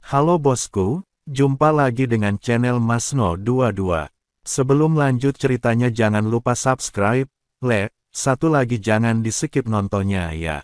Halo bosku, jumpa lagi dengan channel Masno22. Sebelum lanjut ceritanya jangan lupa subscribe, satu lagi jangan di-skip nontonnya ya.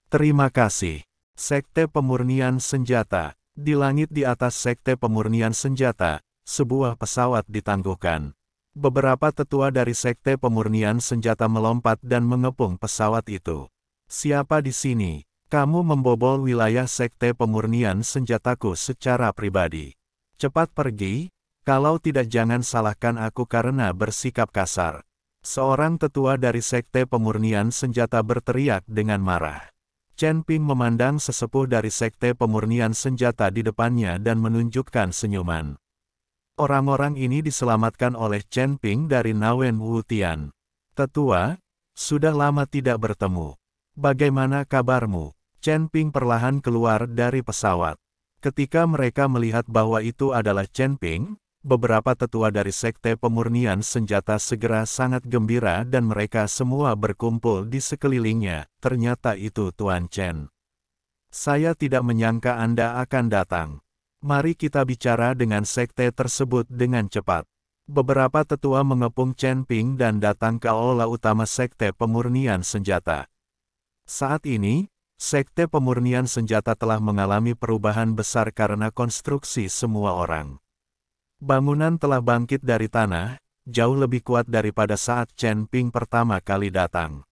Terima kasih. Sekte Pemurnian Senjata. Di langit di atas Sekte Pemurnian Senjata, sebuah pesawat ditangguhkan. Beberapa tetua dari Sekte Pemurnian Senjata melompat dan mengepung pesawat itu. Siapa di sini? Kamu membobol wilayah Sekte Pemurnian Senjataku secara pribadi. Cepat pergi, kalau tidak jangan salahkan aku karena bersikap kasar. Seorang tetua dari Sekte Pemurnian Senjata berteriak dengan marah. Chen Ping memandang sesepuh dari Sekte Pemurnian Senjata di depannya dan menunjukkan senyuman. Orang-orang ini diselamatkan oleh Chen Ping dari Nawen Wutian. Tetua, sudah lama tidak bertemu. Bagaimana kabarmu? Chen Ping perlahan keluar dari pesawat. Ketika mereka melihat bahwa itu adalah Chen Ping, beberapa tetua dari Sekte Pemurnian Senjata segera sangat gembira dan mereka semua berkumpul di sekelilingnya. Ternyata itu Tuan Chen. Saya tidak menyangka Anda akan datang. Mari kita bicara dengan sekte tersebut dengan cepat. Beberapa tetua mengepung Chen Ping dan datang ke aula utama Sekte Pemurnian Senjata. Saat ini, Sekte Pemurnian Senjata telah mengalami perubahan besar karena konstruksi semua orang. Bangunan telah bangkit dari tanah, jauh lebih kuat daripada saat Chen Ping pertama kali datang.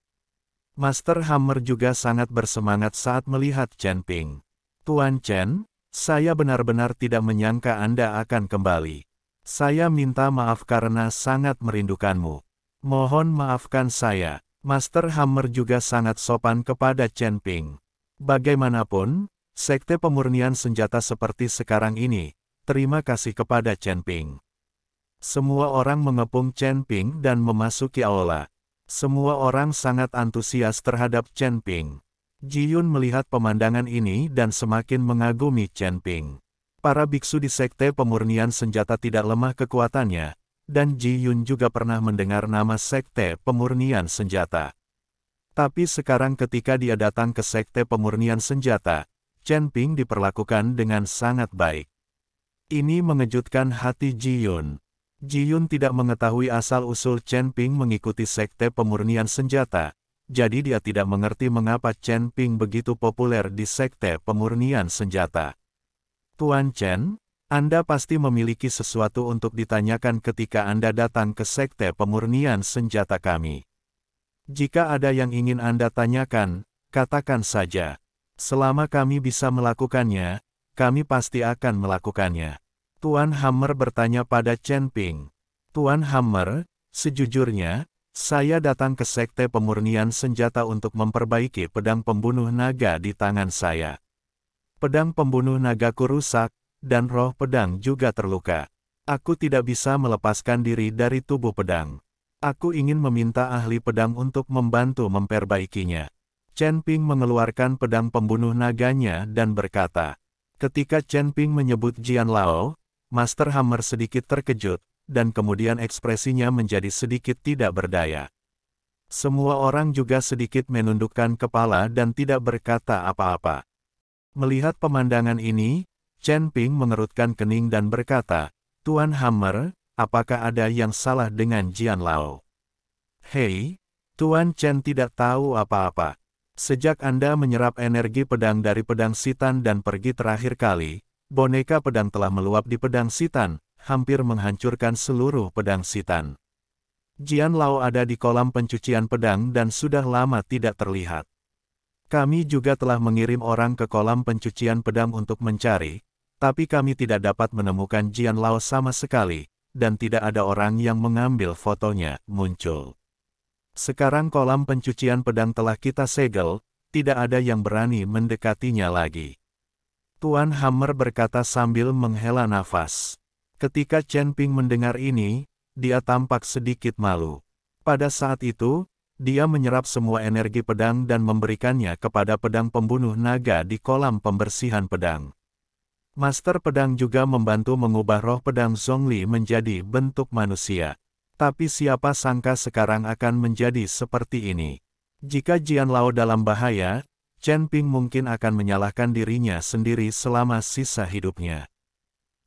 Master Hammer juga sangat bersemangat saat melihat Chen Ping. Tuan Chen, saya benar-benar tidak menyangka Anda akan kembali. Saya minta maaf karena sangat merindukanmu. Mohon maafkan saya. Master Hammer juga sangat sopan kepada Chen Ping. Bagaimanapun, Sekte Pemurnian Senjata seperti sekarang ini, terima kasih kepada Chen Ping. Semua orang mengepung Chen Ping dan memasuki aula. Semua orang sangat antusias terhadap Chen Ping. Ji Yun melihat pemandangan ini dan semakin mengagumi Chen Ping. Para biksu di Sekte Pemurnian Senjata tidak lemah kekuatannya, dan Ji Yun juga pernah mendengar nama Sekte Pemurnian Senjata. Tapi sekarang ketika dia datang ke Sekte Pemurnian Senjata, Chen Ping diperlakukan dengan sangat baik. Ini mengejutkan hati Ji Yun. Ji Yun tidak mengetahui asal-usul Chen Ping mengikuti Sekte Pemurnian Senjata, jadi dia tidak mengerti mengapa Chen Ping begitu populer di Sekte Pemurnian Senjata. Tuan Chen, Anda pasti memiliki sesuatu untuk ditanyakan ketika Anda datang ke Sekte Pemurnian Senjata kami. Jika ada yang ingin Anda tanyakan, katakan saja. Selama kami bisa melakukannya, kami pasti akan melakukannya. Tuan Hammer bertanya pada Chen Ping. Tuan Hammer, sejujurnya, saya datang ke Sekte Pemurnian Senjata untuk memperbaiki pedang pembunuh naga di tangan saya. Pedang pembunuh nagaku rusak, dan roh pedang juga terluka. Aku tidak bisa melepaskan diri dari tubuh pedang. Aku ingin meminta ahli pedang untuk membantu memperbaikinya. Chen Ping mengeluarkan pedang pembunuh naganya dan berkata. Ketika Chen Ping menyebut Jian Lao, Master Hammer sedikit terkejut, dan kemudian ekspresinya menjadi sedikit tidak berdaya. Semua orang juga sedikit menundukkan kepala dan tidak berkata apa-apa. Melihat pemandangan ini, Chen Ping mengerutkan kening dan berkata, Tuan Hammer, apakah ada yang salah dengan Jian Lao? Hei, Tuan Chen tidak tahu apa-apa. Sejak Anda menyerap energi pedang dari pedang Sitan dan pergi terakhir kali, boneka pedang telah meluap di pedang Sitan, hampir menghancurkan seluruh pedang Sitan. Jian Lao ada di kolam pencucian pedang dan sudah lama tidak terlihat. Kami juga telah mengirim orang ke kolam pencucian pedang untuk mencari, tapi kami tidak dapat menemukan Jian Lao sama sekali, dan tidak ada orang yang mengambil fotonya muncul. Sekarang kolam pencucian pedang telah kita segel, tidak ada yang berani mendekatinya lagi. Tuan Hammer berkata sambil menghela nafas. Ketika Chen Ping mendengar ini, dia tampak sedikit malu. Pada saat itu, dia menyerap semua energi pedang dan memberikannya kepada pedang pembunuh naga di kolam pembersihan pedang. Master pedang juga membantu mengubah roh pedang Zhongli menjadi bentuk manusia. Tapi siapa sangka sekarang akan menjadi seperti ini. Jika Jian Lao dalam bahaya, Chen Ping mungkin akan menyalahkan dirinya sendiri selama sisa hidupnya.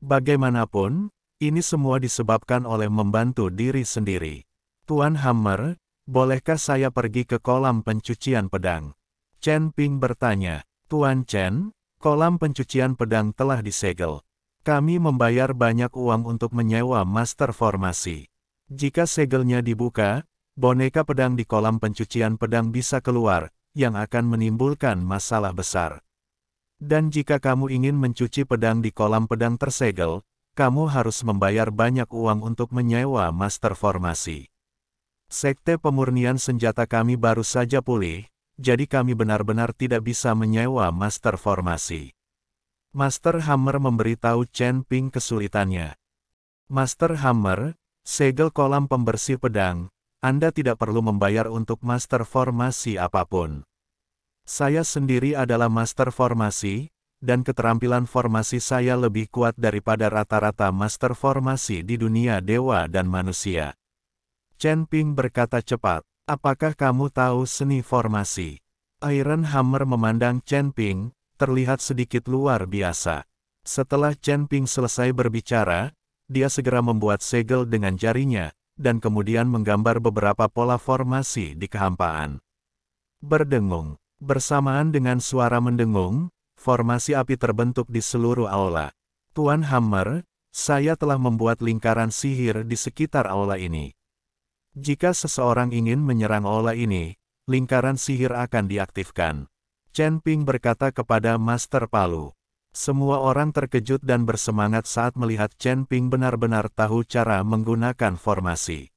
Bagaimanapun, ini semua disebabkan oleh membantu diri sendiri. Tuan Hammer, bolehkah saya pergi ke kolam pencucian pedang? Chen Ping bertanya. Tuan Chen, kolam pencucian pedang telah disegel. Kami membayar banyak uang untuk menyewa master formasi. Jika segelnya dibuka, boneka pedang di kolam pencucian pedang bisa keluar, yang akan menimbulkan masalah besar. Dan jika kamu ingin mencuci pedang di kolam pedang tersegel, kamu harus membayar banyak uang untuk menyewa master formasi. Sekte pemurnian senjata kami baru saja pulih, jadi kami benar-benar tidak bisa menyewa master formasi. Master Hammer memberitahu Chen Ping kesulitannya. Master Hammer, segel kolam pembersih pedang, Anda tidak perlu membayar untuk master formasi apapun. Saya sendiri adalah master formasi, dan keterampilan formasi saya lebih kuat daripada rata-rata master formasi di dunia dewa dan manusia. Chen Ping berkata cepat, apakah kamu tahu seni formasi? Iron Hammer memandang Chen Ping, terlihat sedikit luar biasa. Setelah Chen Ping selesai berbicara, dia segera membuat segel dengan jarinya, dan kemudian menggambar beberapa pola formasi di kehampaan. Berdengung. Bersamaan dengan suara mendengung, formasi api terbentuk di seluruh aula. Tuan Hammer, saya telah membuat lingkaran sihir di sekitar aula ini. Jika seseorang ingin menyerang aula ini, lingkaran sihir akan diaktifkan. Chen Ping berkata kepada Master Palu. Semua orang terkejut dan bersemangat saat melihat Chen Ping benar-benar tahu cara menggunakan formasi.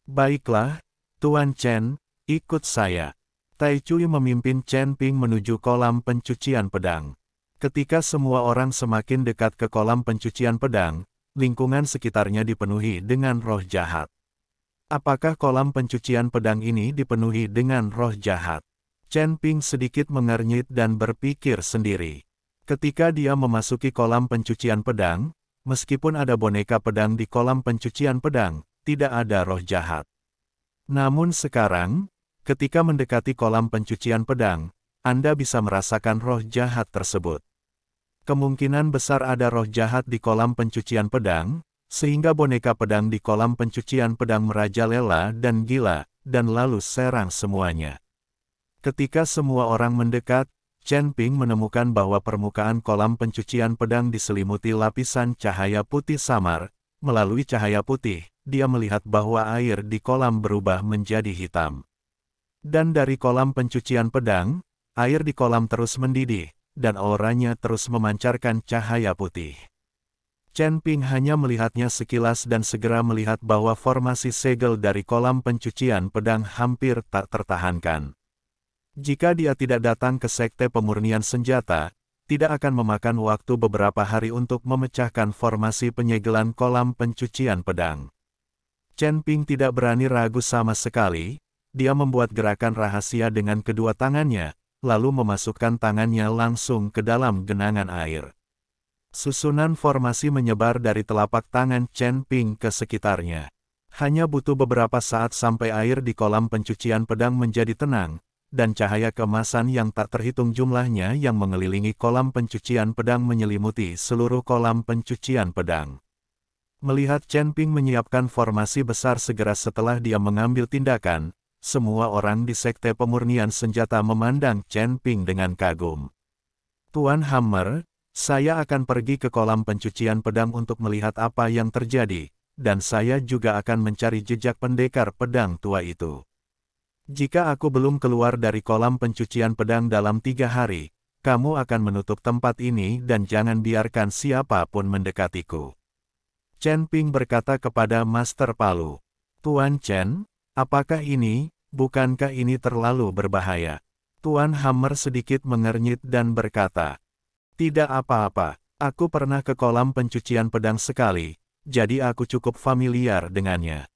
Baiklah, Tuan Chen, ikut saya. Tai Cui memimpin Chen Ping menuju kolam pencucian pedang. Ketika semua orang semakin dekat ke kolam pencucian pedang, lingkungan sekitarnya dipenuhi dengan roh jahat. Apakah kolam pencucian pedang ini dipenuhi dengan roh jahat? Chen Ping sedikit mengernyit dan berpikir sendiri. Ketika dia memasuki kolam pencucian pedang, meskipun ada boneka pedang di kolam pencucian pedang, tidak ada roh jahat. Namun sekarang, ketika mendekati kolam pencucian pedang, Anda bisa merasakan roh jahat tersebut. Kemungkinan besar ada roh jahat di kolam pencucian pedang, sehingga boneka pedang di kolam pencucian pedang merajalela dan gila, dan lalu serang semuanya. Ketika semua orang mendekat, Chen Ping menemukan bahwa permukaan kolam pencucian pedang diselimuti lapisan cahaya putih samar. Melalui cahaya putih, dia melihat bahwa air di kolam berubah menjadi hitam. Dan dari kolam pencucian pedang, air di kolam terus mendidih, dan auranya terus memancarkan cahaya putih. Chen Ping hanya melihatnya sekilas dan segera melihat bahwa formasi segel dari kolam pencucian pedang hampir tak tertahankan. Jika dia tidak datang ke Sekte Pemurnian Senjata, tidak akan memakan waktu beberapa hari untuk memecahkan formasi penyegelan kolam pencucian pedang. Chen Ping tidak berani ragu sama sekali, dia membuat gerakan rahasia dengan kedua tangannya, lalu memasukkan tangannya langsung ke dalam genangan air. Susunan formasi menyebar dari telapak tangan Chen Ping ke sekitarnya. Hanya butuh beberapa saat sampai air di kolam pencucian pedang menjadi tenang, dan cahaya keemasan yang tak terhitung jumlahnya yang mengelilingi kolam pencucian pedang menyelimuti seluruh kolam pencucian pedang. Melihat Chen Ping menyiapkan formasi besar segera setelah dia mengambil tindakan, semua orang di Sekte Pemurnian Senjata memandang Chen Ping dengan kagum. Tuan Hammer, saya akan pergi ke kolam pencucian pedang untuk melihat apa yang terjadi, dan saya juga akan mencari jejak pendekar pedang tua itu. Jika aku belum keluar dari kolam pencucian pedang dalam 3 hari, kamu akan menutup tempat ini dan jangan biarkan siapapun mendekatiku. Chen Ping berkata kepada Master Palu. Tuan Chen, apakah ini, bukankah ini terlalu berbahaya? Tuan Hammer sedikit mengernyit dan berkata, tidak apa-apa, aku pernah ke kolam pencucian pedang sekali, jadi aku cukup familiar dengannya.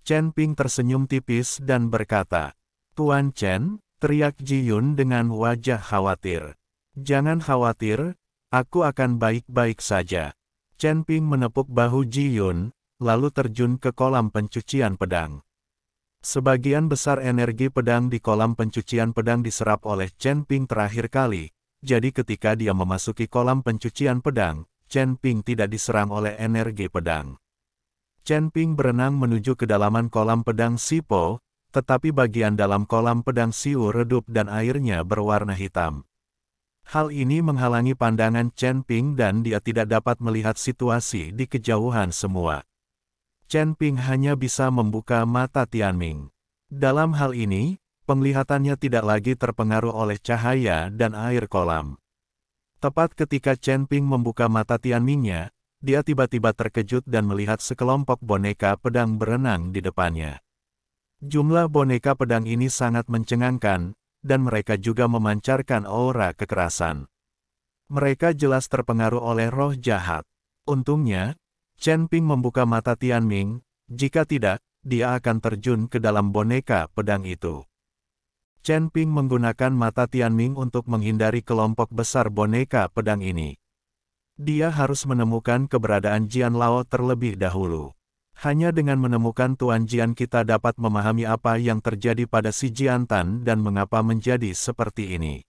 Chen Ping tersenyum tipis dan berkata, Tuan Chen, teriak Ji Yun dengan wajah khawatir. Jangan khawatir, aku akan baik-baik saja. Chen Ping menepuk bahu Ji Yun, lalu terjun ke kolam pencucian pedang. Sebagian besar energi pedang di kolam pencucian pedang diserap oleh Chen Ping terakhir kali, jadi ketika dia memasuki kolam pencucian pedang, Chen Ping tidak diserang oleh energi pedang. Chen Ping berenang menuju kedalaman kolam pedang Sipo, tetapi bagian dalam kolam pedang Siu redup dan airnya berwarna hitam. Hal ini menghalangi pandangan Chen Ping dan dia tidak dapat melihat situasi di kejauhan semua. Chen Ping hanya bisa membuka mata Tianming. Dalam hal ini, penglihatannya tidak lagi terpengaruh oleh cahaya dan air kolam. Tepat ketika Chen Ping membuka mata Tianmingnya, dia tiba-tiba terkejut dan melihat sekelompok boneka pedang berenang di depannya. Jumlah boneka pedang ini sangat mencengangkan, dan mereka juga memancarkan aura kekerasan. Mereka jelas terpengaruh oleh roh jahat. Untungnya, Chen Ping membuka mata Tianming, jika tidak, dia akan terjun ke dalam boneka pedang itu. Chen Ping menggunakan mata Tianming untuk menghindari kelompok besar boneka pedang ini. Dia harus menemukan keberadaan Jian Lao terlebih dahulu. Hanya dengan menemukan Tuan Jian kita dapat memahami apa yang terjadi pada si Jiantan dan mengapa menjadi seperti ini.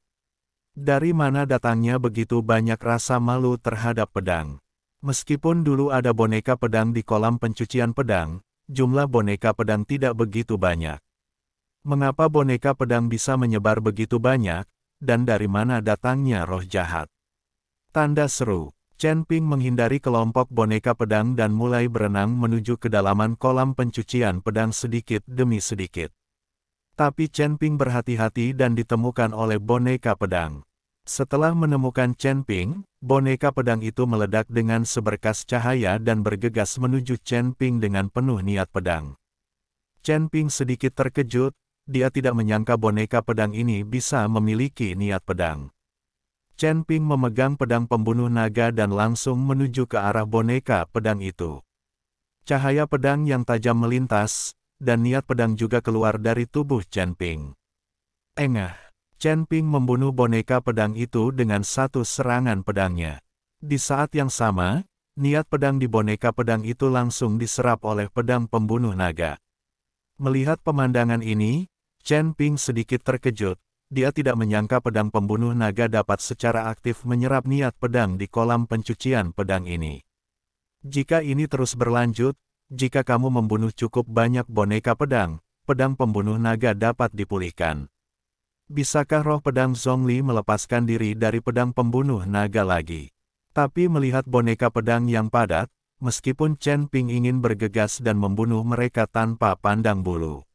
Dari mana datangnya begitu banyak rasa malu terhadap pedang? Meskipun dulu ada boneka pedang di kolam pencucian pedang, jumlah boneka pedang tidak begitu banyak. Mengapa boneka pedang bisa menyebar begitu banyak, dan dari mana datangnya roh jahat? Tanda seru. Chen Ping menghindari kelompok boneka pedang dan mulai berenang menuju kedalaman kolam pencucian pedang sedikit demi sedikit. Tapi Chen Ping berhati-hati dan ditemukan oleh boneka pedang. Setelah menemukan Chen Ping, boneka pedang itu meledak dengan seberkas cahaya dan bergegas menuju Chen Ping dengan penuh niat pedang. Chen Ping sedikit terkejut, dia tidak menyangka boneka pedang ini bisa memiliki niat pedang. Chen Ping memegang pedang pembunuh naga dan langsung menuju ke arah boneka pedang itu. Cahaya pedang yang tajam melintas, dan niat pedang juga keluar dari tubuh Chen Ping. Engah! Chen Ping membunuh boneka pedang itu dengan satu serangan pedangnya. Di saat yang sama, niat pedang di boneka pedang itu langsung diserap oleh pedang pembunuh naga. Melihat pemandangan ini, Chen Ping sedikit terkejut. Dia tidak menyangka pedang pembunuh naga dapat secara aktif menyerap niat pedang di kolam pencucian pedang ini. Jika ini terus berlanjut, jika kamu membunuh cukup banyak boneka pedang, pedang pembunuh naga dapat dipulihkan. Bisakah roh pedang Zhongli melepaskan diri dari pedang pembunuh naga lagi? Tapi melihat boneka pedang yang padat, meskipun Chen Ping ingin bergegas dan membunuh mereka tanpa pandang bulu.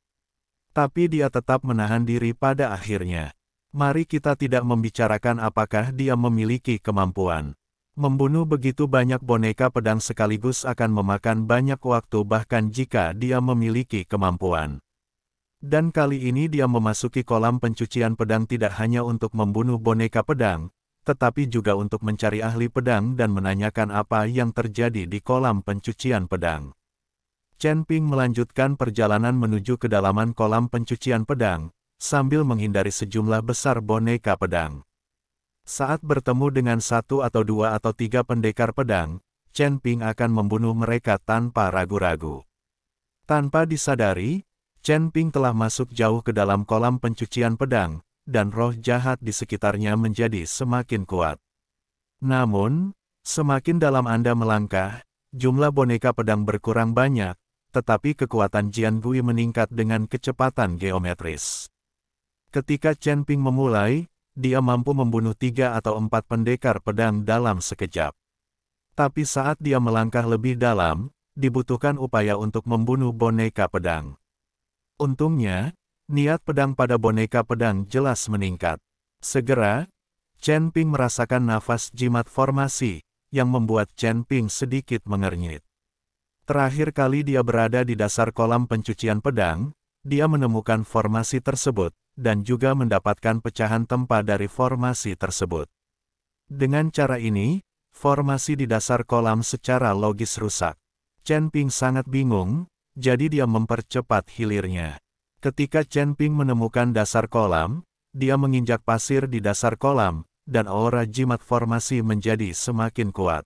Tapi dia tetap menahan diri pada akhirnya. Mari kita tidak membicarakan apakah dia memiliki kemampuan. Membunuh begitu banyak boneka pedang sekaligus akan memakan banyak waktu bahkan jika dia memiliki kemampuan. Dan kali ini dia memasuki kolam pencucian pedang tidak hanya untuk membunuh boneka pedang, tetapi juga untuk mencari ahli pedang dan menanyakan apa yang terjadi di kolam pencucian pedang. Chen Ping melanjutkan perjalanan menuju kedalaman kolam pencucian pedang, sambil menghindari sejumlah besar boneka pedang. Saat bertemu dengan satu atau dua atau tiga pendekar pedang, Chen Ping akan membunuh mereka tanpa ragu-ragu. Tanpa disadari, Chen Ping telah masuk jauh ke dalam kolam pencucian pedang, dan roh jahat di sekitarnya menjadi semakin kuat. Namun, semakin dalam Anda melangkah, jumlah boneka pedang berkurang banyak, tetapi kekuatan Jian Gui meningkat dengan kecepatan geometris. Ketika Chen Ping memulai, dia mampu membunuh 3 atau 4 pendekar pedang dalam sekejap. Tapi saat dia melangkah lebih dalam, dibutuhkan upaya untuk membunuh boneka pedang. Untungnya, niat pedang pada boneka pedang jelas meningkat. Segera, Chen Ping merasakan nafas jimat formasi, yang membuat Chen Ping sedikit mengernyit. Terakhir kali dia berada di dasar kolam pencucian pedang, dia menemukan formasi tersebut, dan juga mendapatkan pecahan tempa dari formasi tersebut. Dengan cara ini, formasi di dasar kolam secara logis rusak. Chen Ping sangat bingung, jadi dia mempercepat hilirnya. Ketika Chen Ping menemukan dasar kolam, dia menginjak pasir di dasar kolam, dan aura jimat formasi menjadi semakin kuat.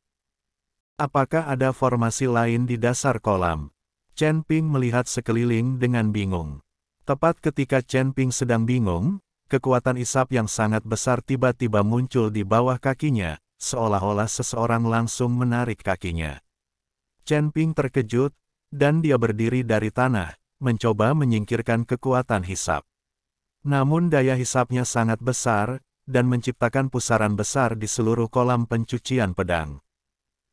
Apakah ada formasi lain di dasar kolam? Chen Ping melihat sekeliling dengan bingung. Tepat ketika Chen Ping sedang bingung, kekuatan isap yang sangat besar tiba-tiba muncul di bawah kakinya, seolah-olah seseorang langsung menarik kakinya. Chen Ping terkejut, dan dia berdiri dari tanah, mencoba menyingkirkan kekuatan hisap. Namun daya hisapnya sangat besar, dan menciptakan pusaran besar di seluruh kolam pencucian pedang.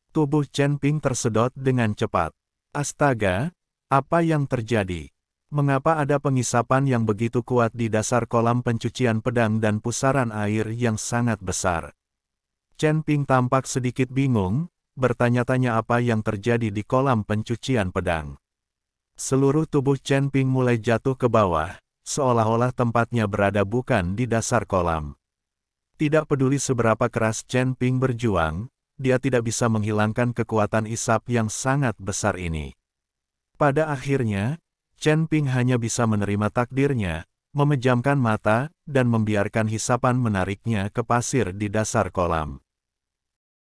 Tubuh Chen Ping tersedot dengan cepat. Astaga, apa yang terjadi? Mengapa ada pengisapan yang begitu kuat di dasar kolam pencucian pedang dan pusaran air yang sangat besar? Chen Ping tampak sedikit bingung, bertanya-tanya apa yang terjadi di kolam pencucian pedang. Seluruh tubuh Chen Ping mulai jatuh ke bawah, seolah-olah tempatnya berada bukan di dasar kolam. Tidak peduli seberapa keras Chen Ping berjuang, dia tidak bisa menghilangkan kekuatan isap yang sangat besar ini. Pada akhirnya, Chen Ping hanya bisa menerima takdirnya, memejamkan mata, dan membiarkan hisapan menariknya ke pasir di dasar kolam.